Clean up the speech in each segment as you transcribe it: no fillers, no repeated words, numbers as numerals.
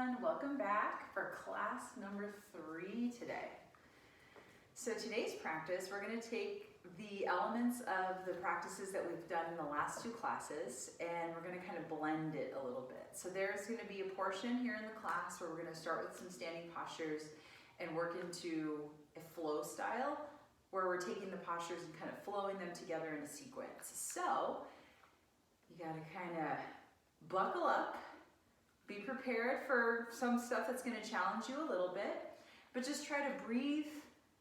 everyone. Welcome back for class number 3 today. So today's practice, we're going to take the elements of the practices that we've done in the last 2 classes and we're going to kind of blend it a little bit. So there's going to be a portion here in the class where we're going to start with some standing postures and work into a flow style where we're taking the postures and kind of flowing them together in a sequence. So you got to kind of buckle up. Be prepared for some stuff that's going to challenge you a little bit, but just try to breathe,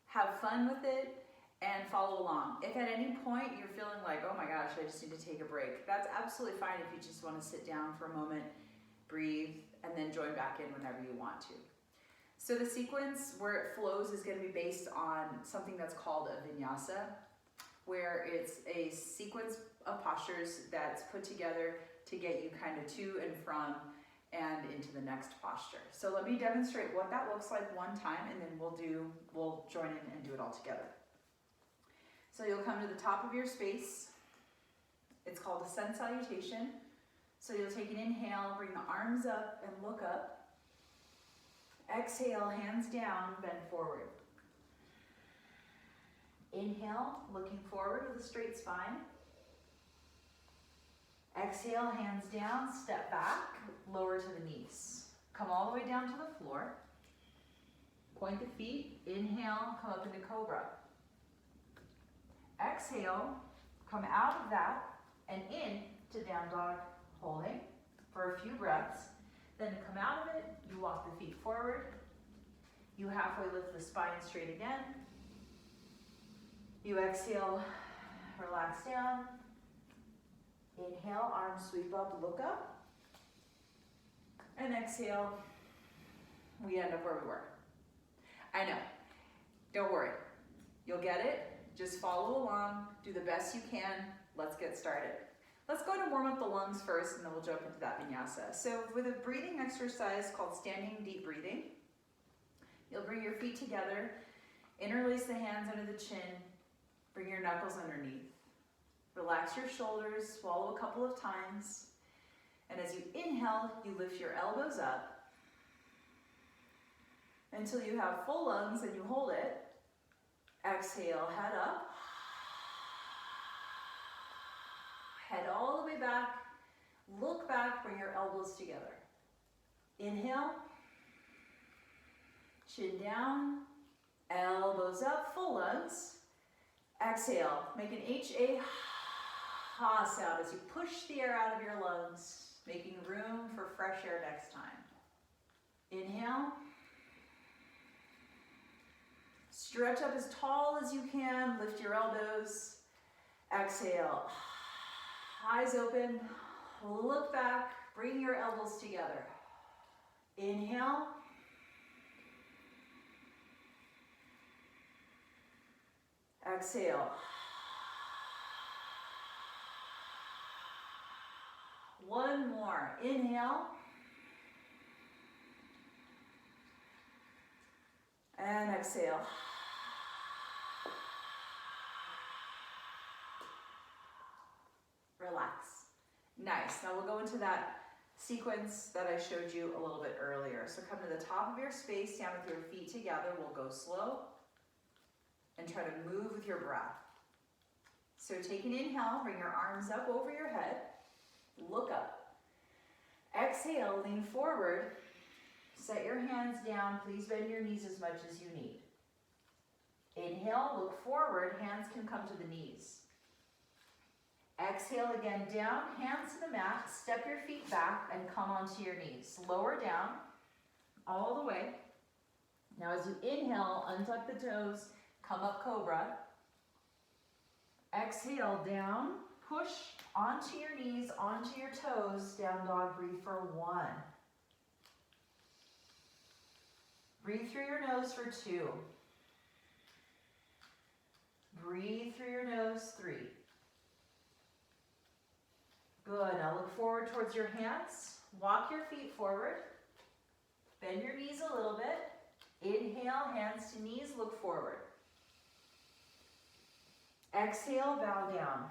have fun with it, and follow along. If at any point you're feeling like, oh my gosh, I just need to take a break, that's absolutely fine if you just want to sit down for a moment, breathe, and then join back in whenever you want to. So the sequence where it flows is going to be based on something that's called a Vinyasa, where it's a sequence of postures that's put together to get you kind of to and from and into the next posture. So let me demonstrate what that looks like one time, and then we'll join in and do it all together. So you'll come to the top of your space. It's called a Sun Salutation. So you'll take an inhale, bring the arms up and look up. Exhale, hands down, bend forward. Inhale, looking forward with a straight spine. Exhale, hands down, step back, lower to the knees. Come all the way down to the floor. Point the feet, inhale, come up into Cobra. Exhale, come out of that and in to Down Dog, holding for a few breaths. Then come out of it, you walk the feet forward. You halfway lift the spine straight again. You exhale, relax down. Inhale, arms sweep up, look up. And exhale, we end up where we were. I know, don't worry. You'll get it. Just follow along, do the best you can. Let's get started. Let's go to warm up the lungs first and then we'll jump into that Vinyasa. So with a breathing exercise called standing deep breathing, you'll bring your feet together, interlace the hands under the chin, bring your knuckles underneath. Relax your shoulders, swallow a couple of times, and as you inhale, you lift your elbows up until you have full lungs and you hold it. Exhale, head up, head all the way back, look back, bring your elbows together. Inhale, chin down, elbows up, full lungs. Exhale, make an H-A ha sound as you push the air out of your lungs, making room for fresh air next time. Inhale. Stretch up as tall as you can, lift your elbows. Exhale, eyes open, look back, bring your elbows together. Inhale. Exhale. One more. Inhale. And exhale. Relax. Nice. Now we'll go into that sequence that I showed you a little bit earlier. So come to the top of your space, down with your feet together. We'll go slow and try to move with your breath. So take an inhale, bring your arms up over your head, look up. Exhale, lean forward, set your hands down, please bend your knees as much as you need. Inhale, look forward, hands can come to the knees. Exhale again, down, hands to the mat, step your feet back and come onto your knees. Lower down, all the way. Now as you inhale, untuck the toes, come up Cobra. Exhale, down, push onto your knees, onto your toes, Down Dog, breathe for 1. Breathe through your nose for 2. Breathe through your nose, 3. Good, now look forward towards your hands. Walk your feet forward. Bend your knees a little bit. Inhale, hands to knees, look forward. Exhale, bow down.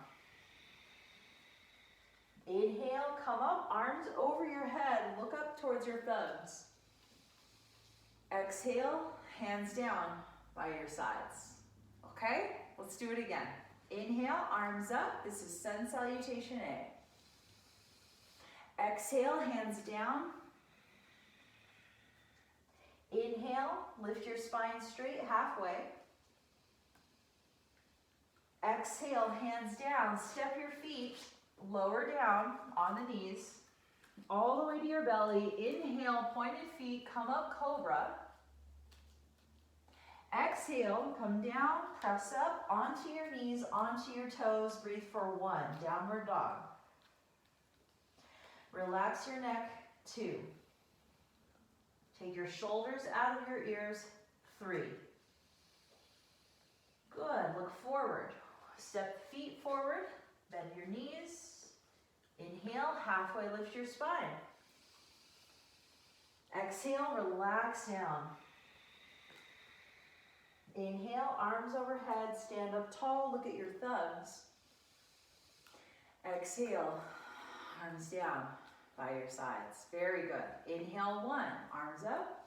Inhale, come up, arms over your head, look up towards your thumbs. Exhale, hands down by your sides. Okay, let's do it again. Inhale, arms up. This is Sun Salutation A. Exhale, hands down. Inhale, lift your spine straight halfway. Exhale, hands down. Step your feet lower down on the knees, all the way to your belly. Inhale, pointed feet, come up, cobra. Exhale, come down, press up, onto your knees, onto your toes. Breathe for 1, downward dog. Relax your neck, 2. Take your shoulders out of your ears, 3. Good, look forward. Step the feet forward, bend your knees. Inhale, halfway lift your spine. Exhale, relax down. Inhale, arms overhead, stand up tall, look at your thumbs. Exhale, arms down by your sides. Very good. Inhale, 1, arms up.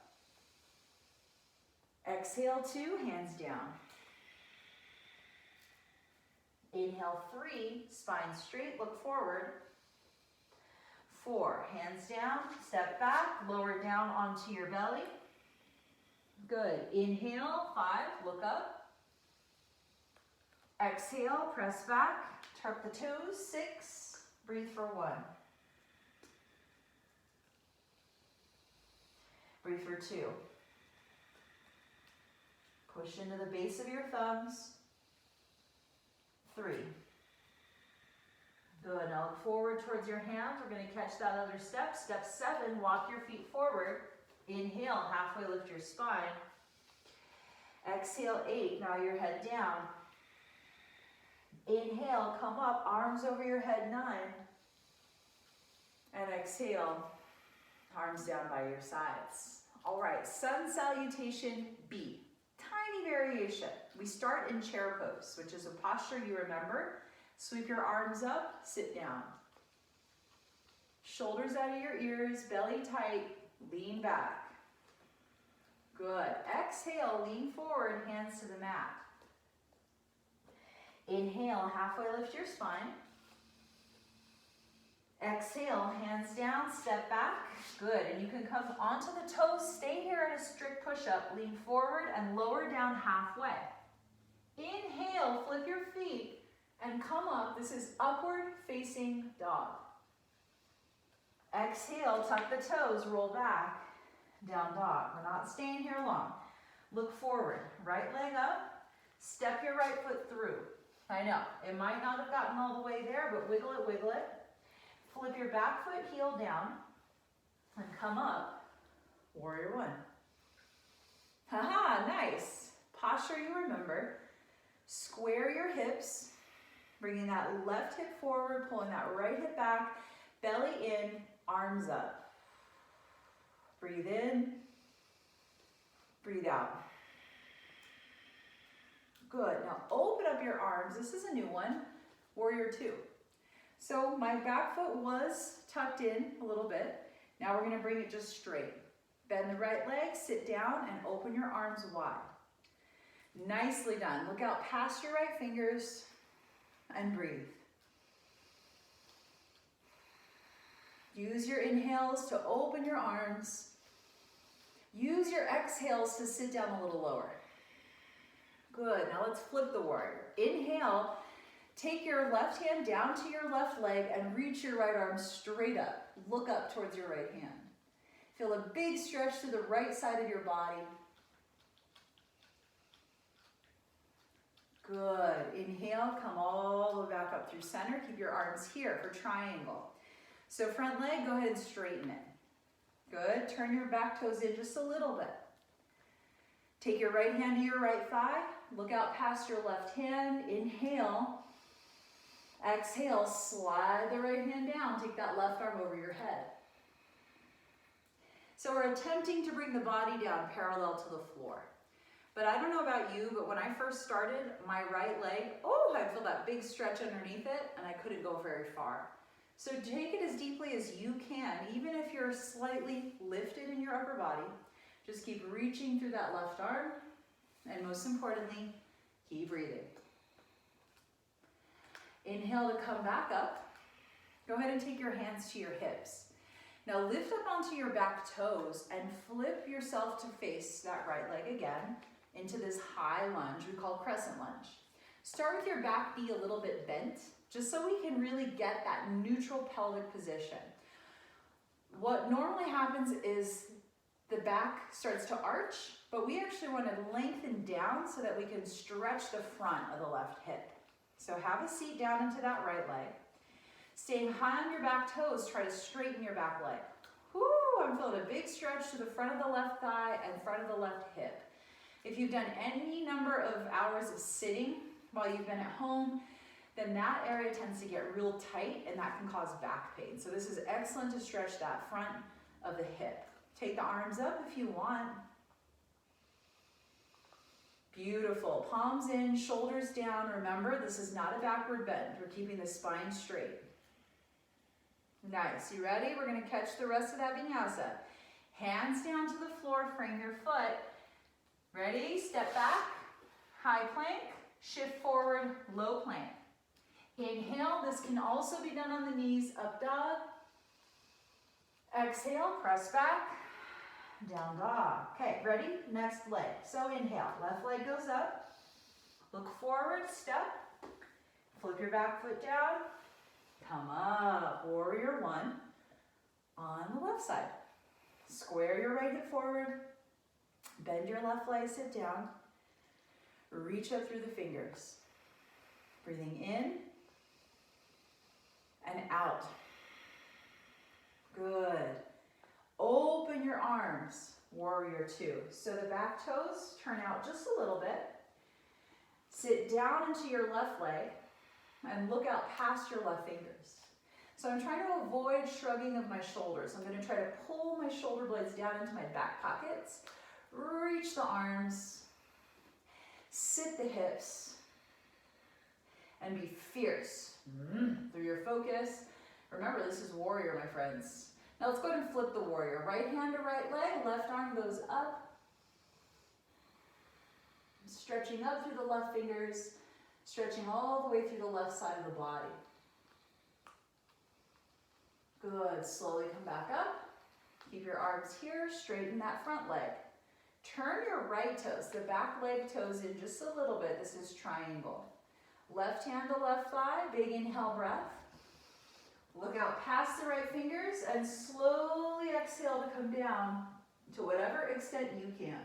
Exhale, 2, hands down. Inhale, 3, spine straight, look forward. 4, hands down, step back, lower down onto your belly. Good. Inhale, 5, look up. Exhale, press back, tuck the toes, 6, breathe for 1. Breathe for 2. Push into the base of your thumbs. 3. Good. Now look forward towards your hands. We're going to catch that other step. Step 7, walk your feet forward. Inhale, halfway lift your spine. Exhale, 8, now your head down. Inhale, come up, arms over your head, 9. And exhale, arms down by your sides. All right, Sun Salutation B. Tiny variation. We start in chair pose, which is a posture you remember. Sweep your arms up, sit down. Shoulders out of your ears, belly tight, lean back. Good. Exhale, lean forward, hands to the mat. Inhale, halfway lift your spine. Exhale, hands down, step back. Good. And you can come onto the toes, stay here in a strict push-up, lean forward and lower down halfway. Inhale, flip your feet and come up. This is upward facing dog. Exhale, tuck the toes, roll back, down dog. We're not staying here long. Look forward, right leg up, step your right foot through. I know, it might not have gotten all the way there, but wiggle it, wiggle it. Flip your back foot, heel down, and come up, warrior 1. Haha, nice. Posture you remember. Square your hips, bringing that left hip forward, pulling that right hip back, belly in, arms up. Breathe in, breathe out. Good. Now open up your arms. This is a new one, warrior 2. So my back foot was tucked in a little bit. Now we're going to bring it just straight. Bend the right leg, sit down, and open your arms wide. Nicely done. Look out past your right fingers and breathe. Use your inhales to open your arms. Use your exhales to sit down a little lower. Good. Now let's flip the warrior. Inhale. Take your left hand down to your left leg and reach your right arm straight up. Look up towards your right hand. Feel a big stretch to the right side of your body. Good. Inhale, come all the way back up through center. Keep your arms here for triangle. So front leg, go ahead and straighten it. Good. Turn your back toes in just a little bit. Take your right hand to your right thigh. Look out past your left hand. Inhale. Exhale, slide the right hand down. Take that left arm over your head. So we're attempting to bring the body down parallel to the floor. But I don't know about you, but when I first started, my right leg, I'd feel that big stretch underneath it, and I couldn't go very far. So take it as deeply as you can, even if you're slightly lifted in your upper body. Just keep reaching through that left arm, and most importantly, keep breathing. Inhale to come back up. Go ahead and take your hands to your hips. Now lift up onto your back toes and flip yourself to face that right leg again into this high lunge we call crescent lunge. Start with your back knee a little bit bent, just so we can really get that neutral pelvic position. What normally happens is the back starts to arch, but we actually want to lengthen down so that we can stretch the front of the left hip. So have a seat down into that right leg. Staying high on your back toes, try to straighten your back leg. Woo, I'm feeling a big stretch to the front of the left thigh and front of the left hip. If you've done any number of hours of sitting while you've been at home, then that area tends to get real tight and that can cause back pain. So this is excellent to stretch that front of the hip. Take the arms up if you want. Beautiful. Palms in, shoulders down. Remember, this is not a backward bend. We're keeping the spine straight. Nice. You ready? We're going to catch the rest of that vinyasa. Hands down to the floor, frame your foot. Ready? Step back, high plank, shift forward, low plank. Inhale. This can also be done on the knees, up dog. Exhale, press back, down dog. Okay, ready? Next leg. So inhale, left leg goes up. Look forward, step. Flip your back foot down. Come up, warrior one on the left side. Square your right hip forward. Bend your left leg, sit down. Reach up through the fingers. Breathing in and out. Good. Open your arms, warrior two. So the back toes turn out just a little bit. Sit down into your left leg and look out past your left fingers. So I'm trying to avoid shrugging of my shoulders. I'm going to try to pull my shoulder blades down into my back pockets. Reach the arms. Sit the hips. And be fierce through your focus. Remember, this is warrior, my friends. Now let's go ahead and flip the warrior. Right hand to right leg, left arm goes up. Stretching up through the left fingers, stretching all the way through the left side of the body. Good, slowly come back up. Keep your arms here, straighten that front leg. Turn your right toes, the back leg toes in just a little bit. This is triangle. Left hand to left thigh, big inhale breath. Look out past the right fingers and slowly exhale to come down to whatever extent you can.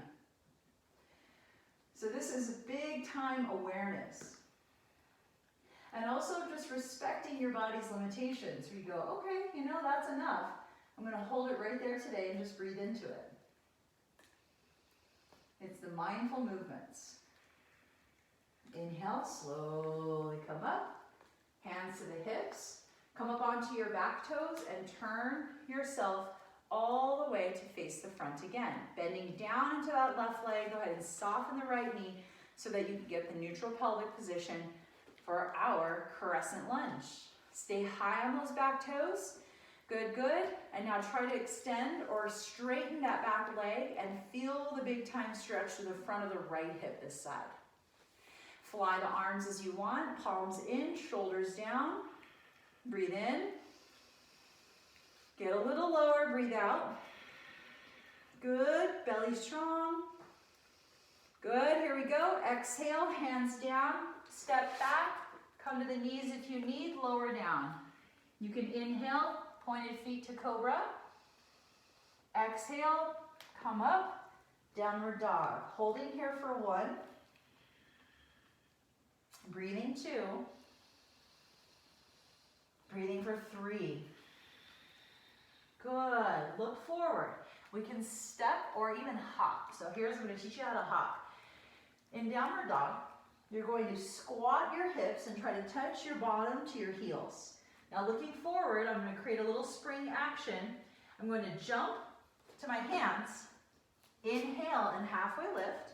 So this is big time awareness. And also just respecting your body's limitations. Where you go, okay, you know, that's enough. I'm going to hold it right there today and just breathe into it. It's the mindful movements. Inhale, slowly come up. Hands to the hips. Come up onto your back toes and turn yourself all the way to face the front again. Bending down into that left leg. Go ahead and soften the right knee so that you can get the neutral pelvic position for our crescent lunge. Stay high on those back toes. Good, good. And now try to extend or straighten that back leg and feel the big time stretch to the front of the right hip this side. Fly the arms as you want. Palms in, shoulders down. Breathe in. Get a little lower, breathe out. Good, belly strong. Good, here we go. Exhale, hands down, step back, come to the knees if you need, lower down. You can inhale, pointed feet to cobra. Exhale, come up, downward dog. Holding here for one. Breathing two. Breathing for three. Good. Look forward. We can step or even hop. So here's, I'm going to teach you how to hop. In downward dog, you're going to squat your hips and try to touch your bottom to your heels. Now looking forward, I'm going to create a little spring action. I'm going to jump to my hands. Inhale and halfway lift.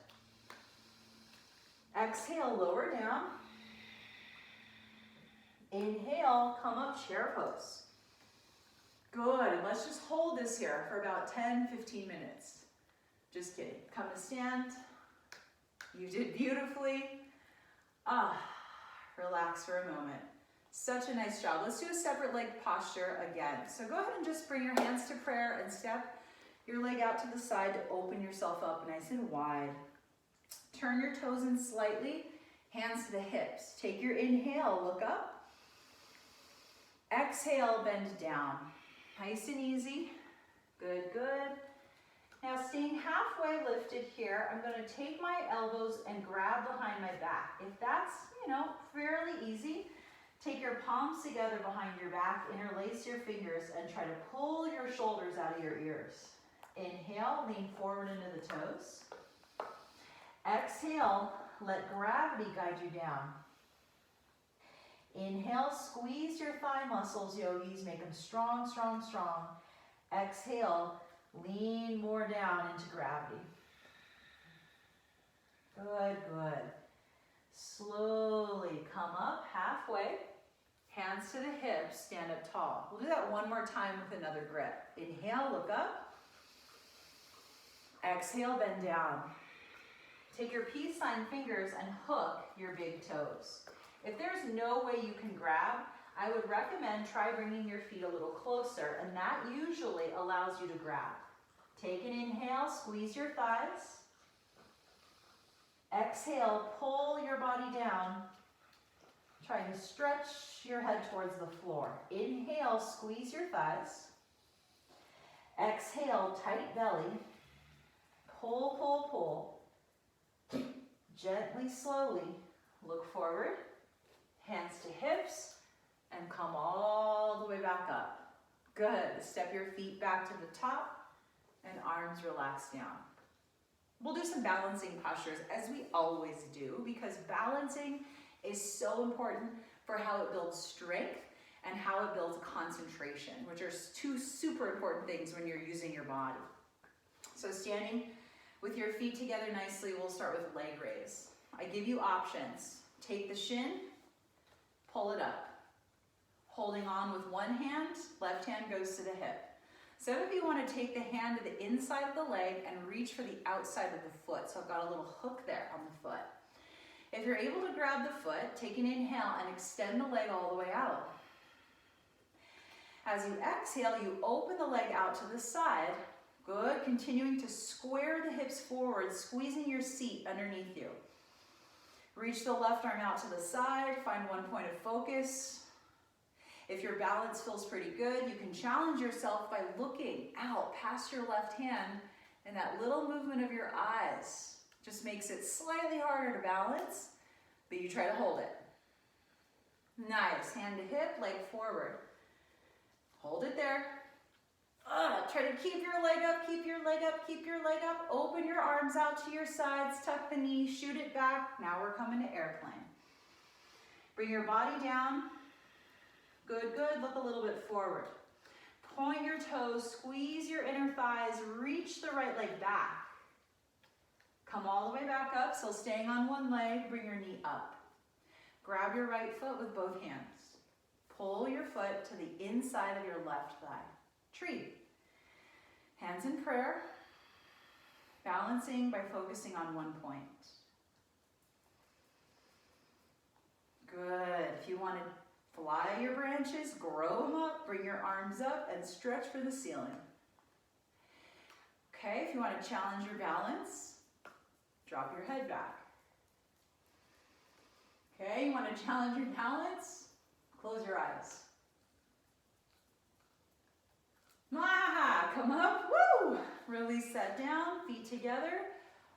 Exhale, lower down. Inhale, come up, chair pose. Good, and let's just hold this here for about 10-15 minutes. Just kidding. Come to stand. You did beautifully. Relax for a moment. Such a nice job. Let's do a separate leg posture again. So go ahead and just bring your hands to prayer and step your leg out to the side to open yourself up nice and wide. Turn your toes in slightly, hands to the hips. Take your inhale, look up. Exhale, bend down. Nice and easy. Good, good. Now staying halfway lifted here, I'm going to take my elbows and grab behind my back. If that's, fairly easy, take your palms together behind your back, interlace your fingers, and try to pull your shoulders out of your ears. Inhale, lean forward into the toes. Exhale, let gravity guide you down. Inhale, squeeze your thigh muscles, yogis, make them strong, strong, strong. Exhale, lean more down into gravity. Good, good. Slowly come up halfway. Hands to the hips, stand up tall. We'll do that one more time with another grip. Inhale, look up. Exhale, bend down. Take your peace sign fingers and hook your big toes. If there's no way you can grab, I would recommend try bringing your feet a little closer, and that usually allows you to grab. Take an inhale, squeeze your thighs. Exhale, pull your body down. Try to stretch your head towards the floor. Inhale, squeeze your thighs. Exhale, tight belly. Pull, pull, pull. Gently, slowly, look forward. Hands to hips, and come all the way back up. Good. Step your feet back to the top, and arms relax down. We'll do some balancing postures, as we always do, because balancing is so important for how it builds strength and how it builds concentration, which are two super important things when you're using your body. So standing with your feet together nicely, we'll start with leg raise. I give you options. Take the shin, pull it up. Holding on with one hand, left hand goes to the hip. Some of you want to take the hand to the inside of the leg and reach for the outside of the foot. So I've got a little hook there on the foot. If you're able to grab the foot, take an inhale and extend the leg all the way out. As you exhale, you open the leg out to the side. Good, continuing to square the hips forward, squeezing your seat underneath you. Reach the left arm out to the side, find one point of focus. If your balance feels pretty good, you can challenge yourself by looking out past your left hand, and that little movement of your eyes just makes it slightly harder to balance, but you try to hold it. Nice, hand to hip, leg forward. Hold it there. Try to keep your leg up, keep your leg up, keep your leg up. Open your arms out to your sides, tuck the knee, shoot it back. Now we're coming to airplane. Bring your body down. Good, good. Look a little bit forward. Point your toes, squeeze your inner thighs, reach the right leg back. Come all the way back up, so staying on one leg, bring your knee up. Grab your right foot with both hands. Pull your foot to the inside of your left thigh. Tree. Hands in prayer, balancing by focusing on one point. Good. If you want to fly your branches, grow them up, bring your arms up, and stretch for the ceiling. Okay, if you want to challenge your balance, drop your head back. Okay, you want to challenge your balance, close your eyes. Come up, woo! Release that down, feet together.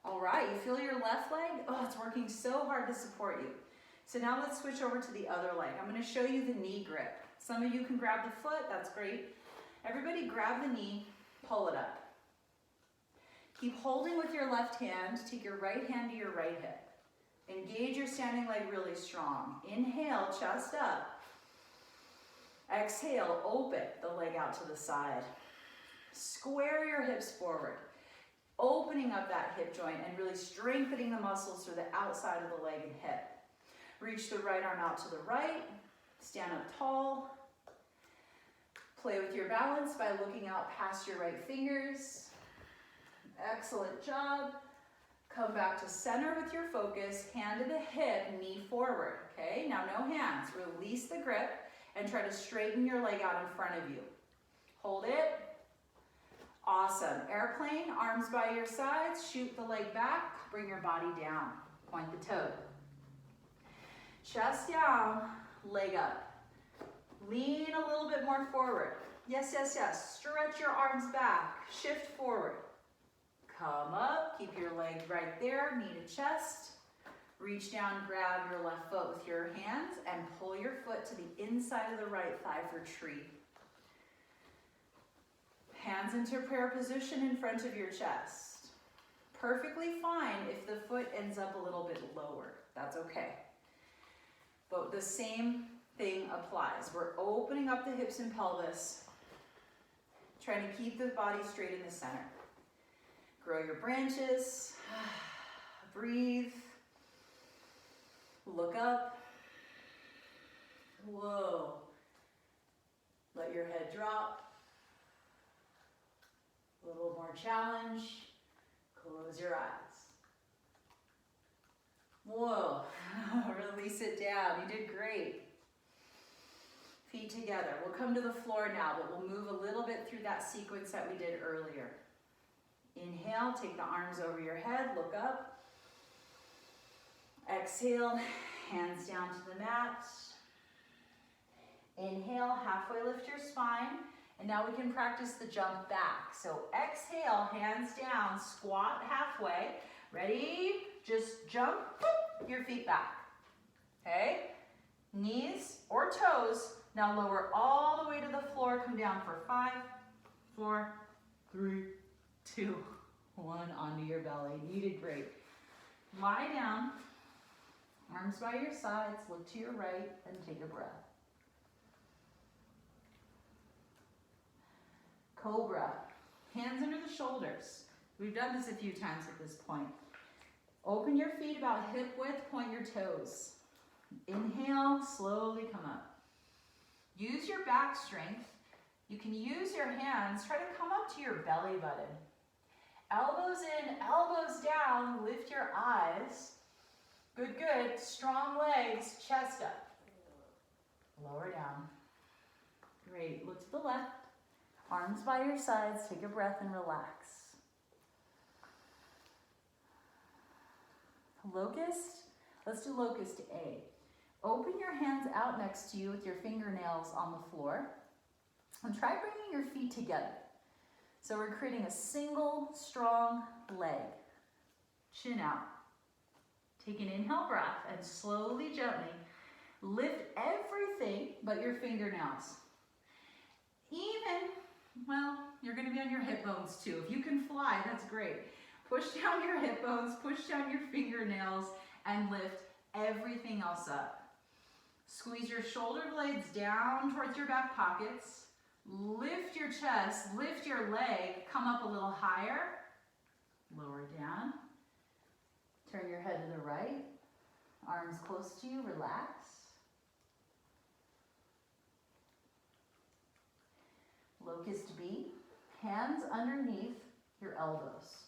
All right, you feel your left leg? Oh, it's working so hard to support you. So now let's switch over to the other leg. I'm going to show you the knee grip. Some of you can grab the foot, that's great. Everybody grab the knee, pull it up. Keep holding with your left hand, take your right hand to your right hip. Engage your standing leg really strong. Inhale, chest up. Exhale, open the leg out to the side. Square your hips forward. Opening up that hip joint and really strengthening the muscles through the outside of the leg and hip. Reach the right arm out to the right. Stand up tall. Play with your balance by looking out past your right fingers. Excellent job. Come back to center with your focus, hand to the hip, knee forward, okay? Now no hands, release the grip and try to straighten your leg out in front of you. Hold it. Awesome. Airplane, arms by your sides, shoot the leg back, bring your body down, point the toe. Chest down, leg up. Lean a little bit more forward. Yes, yes, yes. Stretch your arms back, shift forward. Come up, keep your leg right there, knee to chest. Reach down, grab your left foot with your hands and pull your foot to the inside of the right thigh for tree. Hands into prayer position in front of your chest. Perfectly fine if the foot ends up a little bit lower. That's okay. But the same thing applies. We're opening up the hips and pelvis, trying to keep the body straight in the center. Grow your branches, breathe, look up, whoa, let your head drop, a little more challenge, close your eyes. Whoa, release it down, you did great. Feet together, we'll come to the floor now, but we'll move a little bit through that sequence that we did earlier. Inhale, take the arms over your head, look up. Exhale, hands down to the mat. Inhale, halfway lift your spine. And now we can practice the jump back. So exhale, hands down, squat halfway. Ready? Just jump, your feet back. Okay? Knees or toes. Now lower all the way to the floor. Come down for 5, 4, 3, 2, 1, onto your belly. You did great. Lie down, arms by your sides, look to your right, and take a breath. Cobra, hands under the shoulders. We've done this a few times at this point. Open your feet about hip width, point your toes. Inhale, slowly come up. Use your back strength. You can use your hands, try to come up to your belly button. Elbows in, elbows down, lift your eyes. Good, good. Strong legs, chest up. Lower down. Great. Look to the left. Arms by your sides. Take a breath and relax. Locust. Let's do locust A. Open your hands out next to you with your fingernails on the floor. And try bringing your feet together. So we're creating a single strong leg. Chin out. Take an inhale breath and slowly, gently lift everything but your fingernails. Even, well, you're going to be on your hip bones too. If you can fly, that's great. Push down your hip bones, push down your fingernails, and lift everything else up. Squeeze your shoulder blades down towards your back pockets. Lift your chest, lift your leg, come up a little higher, lower down. Turn your head to the right, arms close to you, relax. Locust B, hands underneath your elbows.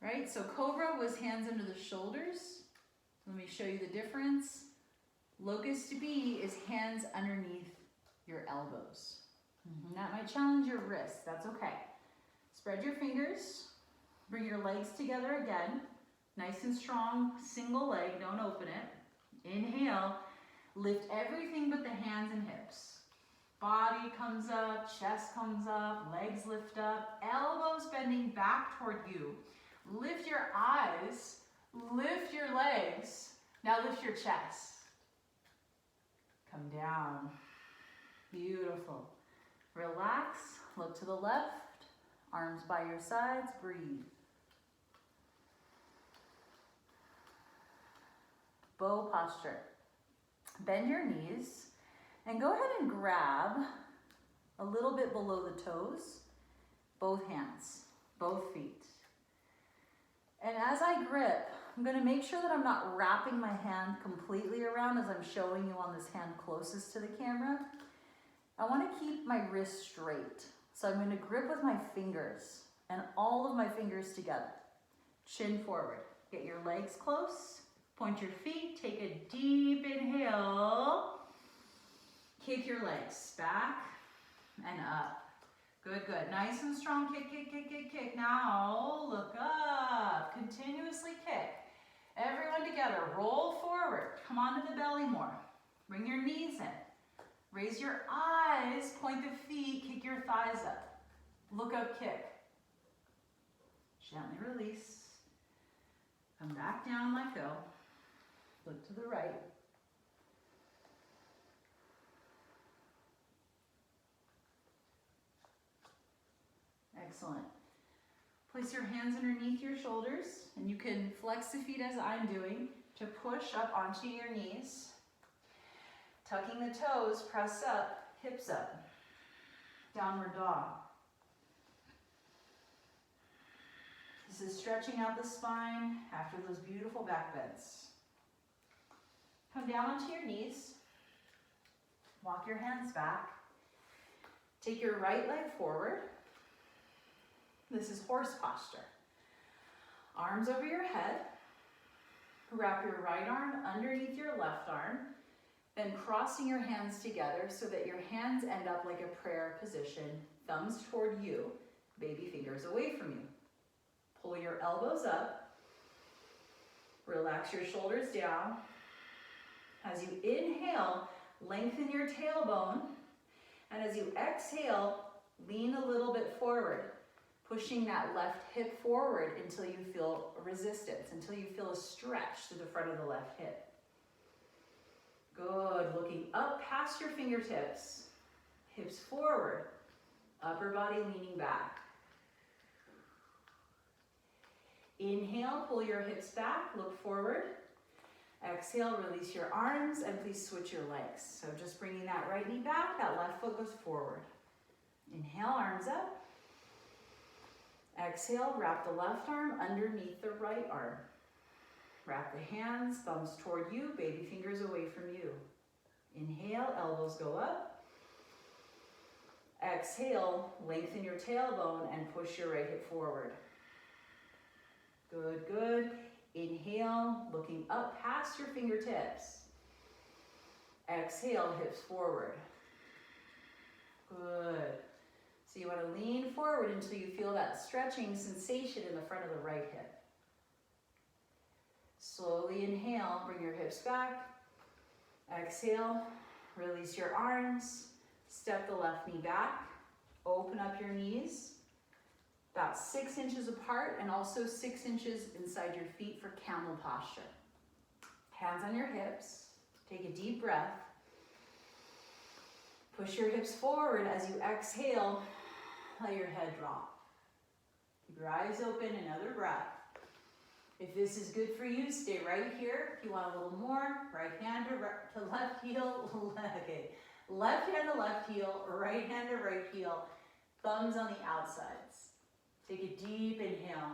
Right, so Cobra was hands under the shoulders. Let me show you the difference. Locust B is hands underneath your elbows. That might challenge your wrists, that's okay. Spread your fingers, bring your legs together again, nice and strong, single leg, don't open it. Inhale, lift everything but the hands and hips. Body comes up, chest comes up, legs lift up, elbows bending back toward you. Lift your eyes, lift your legs, now lift your chest. Come down. Beautiful. Relax, look to the left, arms by your sides, breathe. Bow posture. Bend your knees and go ahead and grab a little bit below the toes, both hands, both feet. And as I grip, I'm going to make sure that I'm not wrapping my hand completely around as I'm showing you on this hand closest to the camera. I want to keep my wrist straight. So I'm going to grip with my fingers. and all of my fingers together. Chin forward. Get your legs close. Point your feet. Take a deep inhale. Kick your legs back and up. Good, good. Nice and strong. Kick, kick, kick, kick, kick. Now look up. Continuously kick. Everyone together. Roll forward. Come onto the belly more. Bring your knees in. Raise your eyes. Point the feet. Kick your thighs up. Look up, kick. Gently release. Come back down, let go. Look to the right. Excellent. Place your hands underneath your shoulders, and you can flex the feet as I'm doing to push up onto your knees. Tucking the toes, press up, hips up. Downward dog. This is stretching out the spine after those beautiful back bends. Come down onto your knees. Walk your hands back. Take your right leg forward. This is horse posture. Arms over your head. Wrap your right arm underneath your left arm. Then crossing your hands together so that your hands end up like a prayer position. Thumbs toward you, baby fingers away from you. Pull your elbows up. Relax your shoulders down. As you inhale, lengthen your tailbone. And as you exhale, lean a little bit forward, pushing that left hip forward until you feel resistance, until you feel a stretch to the front of the left hip. Good. Looking up past your fingertips. Hips forward. Upper body leaning back. Inhale, pull your hips back, look forward. Exhale, release your arms, and please switch your legs. So just bringing that right knee back, that left foot goes forward. Inhale, arms up. Exhale, wrap the left arm underneath the right arm. Wrap the hands, thumbs toward you, baby fingers away from you. Inhale, elbows go up. Exhale, lengthen your tailbone and push your right hip forward. Good, good. Inhale, looking up past your fingertips. Exhale, hips forward. Good. So you want to lean forward until you feel that stretching sensation in the front of the right hip. Slowly inhale, bring your hips back. Exhale, release your arms. Step the left knee back. Open up your knees. About 6 inches apart and also 6 inches inside your feet for camel posture. Hands on your hips. Take a deep breath. Push your hips forward as you exhale. Let your head drop. Keep your eyes open, another breath. If this is good for you, stay right here. If you want a little more, right hand to left heel. Okay. Left hand to left heel, right hand to right heel. Thumbs on the outsides. Take a deep inhale.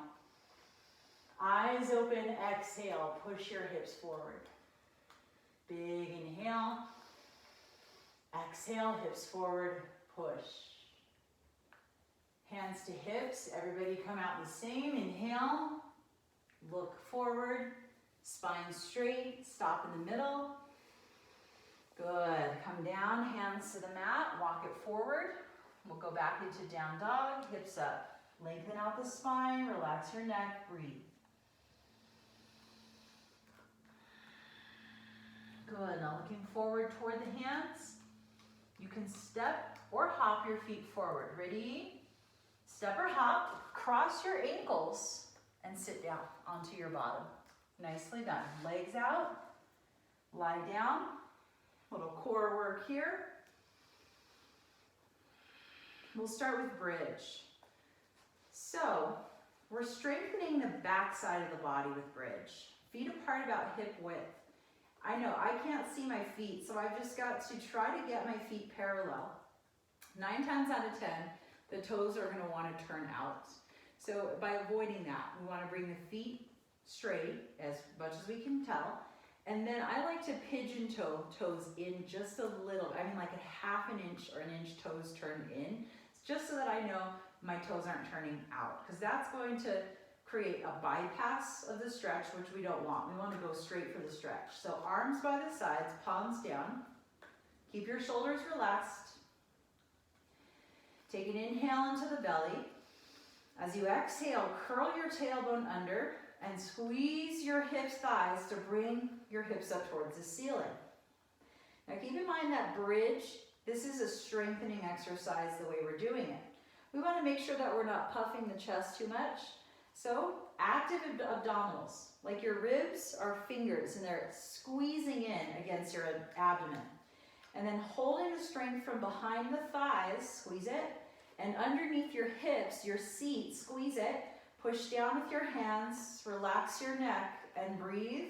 Eyes open, exhale. Push your hips forward. Big inhale. Exhale, hips forward, push. Hands to hips. Everybody come out the same. Inhale. Look forward. Spine straight. Stop in the middle. Good. Come down, hands to the mat. Walk it forward. We'll go back into down dog. Hips up. Lengthen out the spine, relax your neck, breathe. Good, now looking forward toward the hands. You can step or hop your feet forward. Ready? Step or hop, cross your ankles, and sit down onto your bottom. Nicely done. Legs out, lie down. Little core work here. We'll start with bridge. So, we're strengthening the back side of the body with bridge. Feet apart about hip width. I know, I can't see my feet, so I've just got to try to get my feet parallel. 9 times out of 10, the toes are going to want to turn out. So by avoiding that, we want to bring the feet straight as much as we can tell. And then I like to pigeon toe toes in just a little. I mean like a 1/2 inch or 1 inch toes turned in. Just so that I know my toes aren't turning out, because that's going to create a bypass of the stretch, which we don't want. We want to go straight for the stretch. So arms by the sides, palms down. Keep your shoulders relaxed. Take an inhale into the belly. As you exhale, curl your tailbone under and squeeze your hips, thighs to bring your hips up towards the ceiling. Now keep in mind that bridge, this is a strengthening exercise the way we're doing it. We want to make sure that we're not puffing the chest too much. So active abdominals, like your ribs are fingers and they're squeezing in against your abdomen. And then holding the strength from behind the thighs, squeeze it, and underneath your hips, your seat, squeeze it, push down with your hands, relax your neck, and breathe.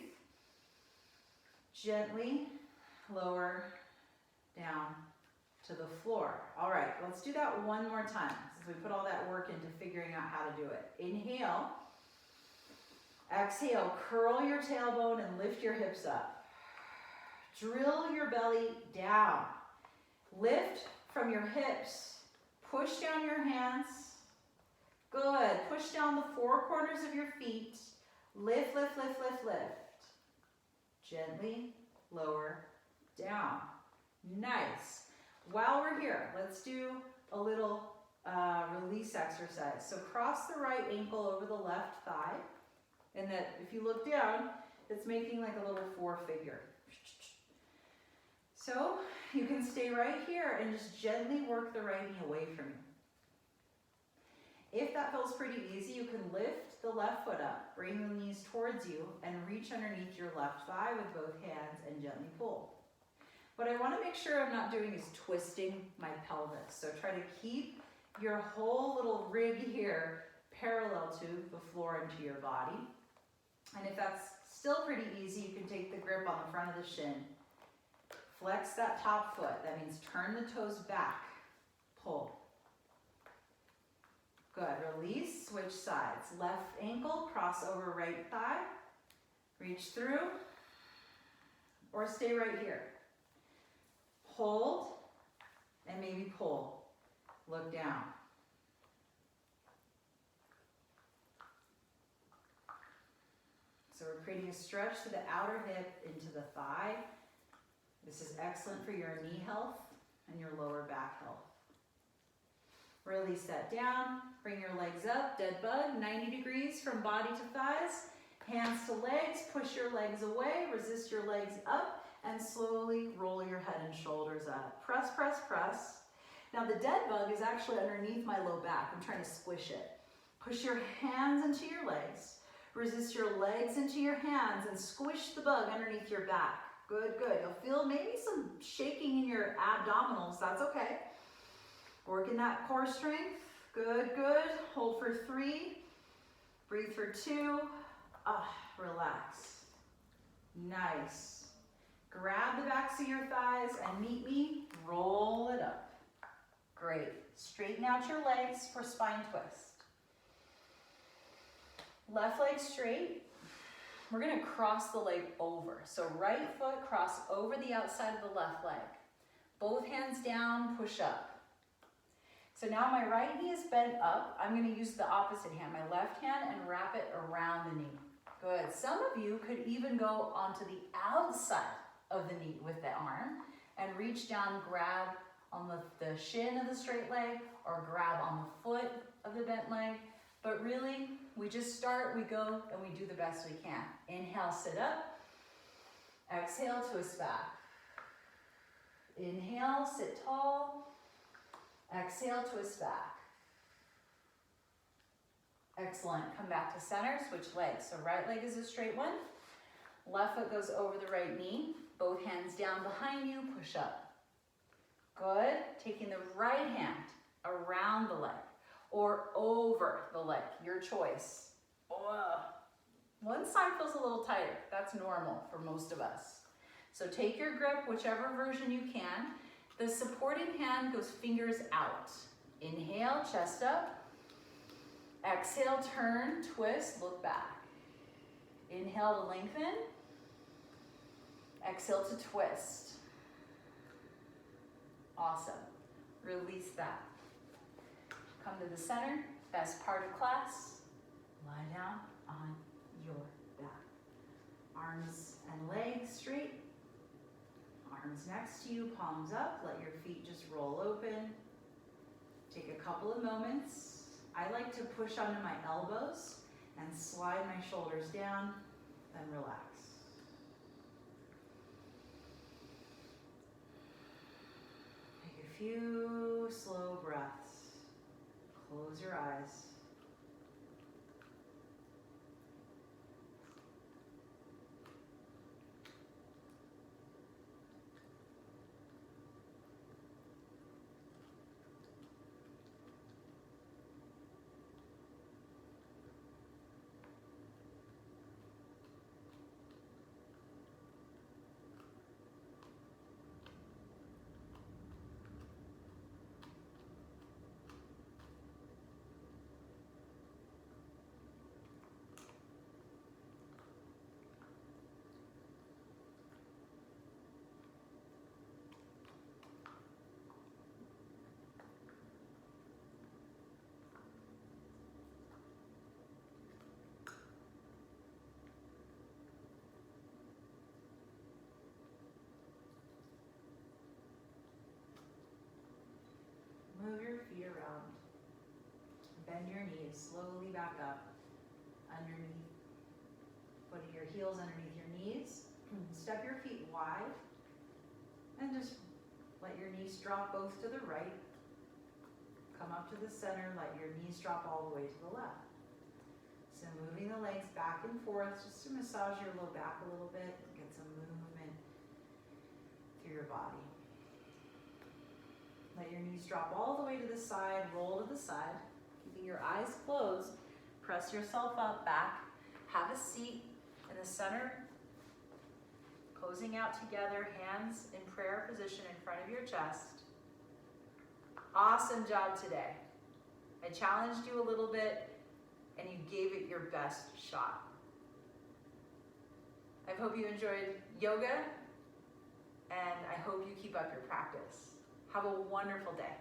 Gently lower down to the floor. All right, let's do that one more time, since we put all that work into figuring out how to do it. Inhale. Exhale, curl your tailbone and lift your hips up. Drill your belly down. Lift from your hips. Push down your hands. Good. Push down the four corners of your feet. Lift, lift, lift, lift, lift. Gently lower down. Nice. While we're here, let's do a little release exercise. So cross the right ankle over the left thigh. And that if you look down, it's making like a little four figure. So you can stay right here and just gently work the right knee away from you. If that feels pretty easy, you can lift the left foot up, bring the knees towards you, and reach underneath your left thigh with both hands and gently pull. What I want to make sure I'm not doing is twisting my pelvis. So try to keep your whole little rig here parallel to the floor and to your body. And if that's still pretty easy, you can take the grip on the front of the shin. Flex that top foot. That means turn the toes back. Pull. Good. Release. Switch sides. Left ankle, cross over right thigh. Reach through. Or stay right here. Hold. And maybe pull. Look down. So we're creating a stretch to the outer hip into the thigh. This is excellent for your knee health and your lower back health. Release that down. Bring your legs up. Dead bug, 90 degrees from body to thighs. Hands to legs. Push your legs away. Resist your legs up. And slowly roll your head and shoulders up. Press, press, press. Now the dead bug is actually underneath my low back. I'm trying to squish it. Push your hands into your legs. Resist your legs into your hands and squish the bug underneath your back. Good, good. You'll feel maybe some shaking in your abdominals. That's okay. Working that core strength. Good, good. Hold for 3. Breathe for 2. Relax. Nice. Grab the backs of your thighs and meet me. Roll it up. Great. Straighten out your legs for spine twist. Left leg straight. We're going to cross the leg over. So right foot cross over the outside of the left leg. Both hands down, push up. So now my right knee is bent up. I'm going to use the opposite hand, my left hand, and wrap it around the knee. Good. Some of you could even go onto the outside of the knee with the arm and reach down, grab on the shin of the straight leg or grab on the foot of the bent leg. But really, we just start, we go, and we do the best we can. Inhale, sit up. Exhale, twist back. Inhale, sit tall. Exhale, twist back. Excellent. Come back to center, switch legs. So right leg is a straight one. Left foot goes over the right knee. Both hands down behind you, push up. Good. Taking the right hand around the leg or over the leg, your choice. One side feels a little tighter. That's normal for most of us. So take your grip, whichever version you can. The supporting hand goes fingers out. Inhale, chest up. Exhale, turn, twist, look back. Inhale to lengthen. Exhale to twist. Awesome. Release that. Come to the center, best part of class. Lie down on your back. Arms and legs straight. Arms next to you, palms up. Let your feet just roll open. Take a couple of moments. I like to push onto my elbows and slide my shoulders down, then relax. Take a few slow breaths. Close your eyes. Move your feet around. Bend your knees slowly back up underneath, putting your heels underneath your knees. Step your feet wide and just let your knees drop both to the right. Come up to the center, let your knees drop all the way to the left. So moving the legs back and forth just to massage your low back a little bit, get some movement through your body. Let your knees drop all the way to the side, roll to the side. Keeping your eyes closed, press yourself up, back. Have a seat in the center. Closing out together, hands in prayer position in front of your chest. Awesome job today. I challenged you a little bit and you gave it your best shot. I hope you enjoyed yoga and I hope you keep up your practice. Have a wonderful day.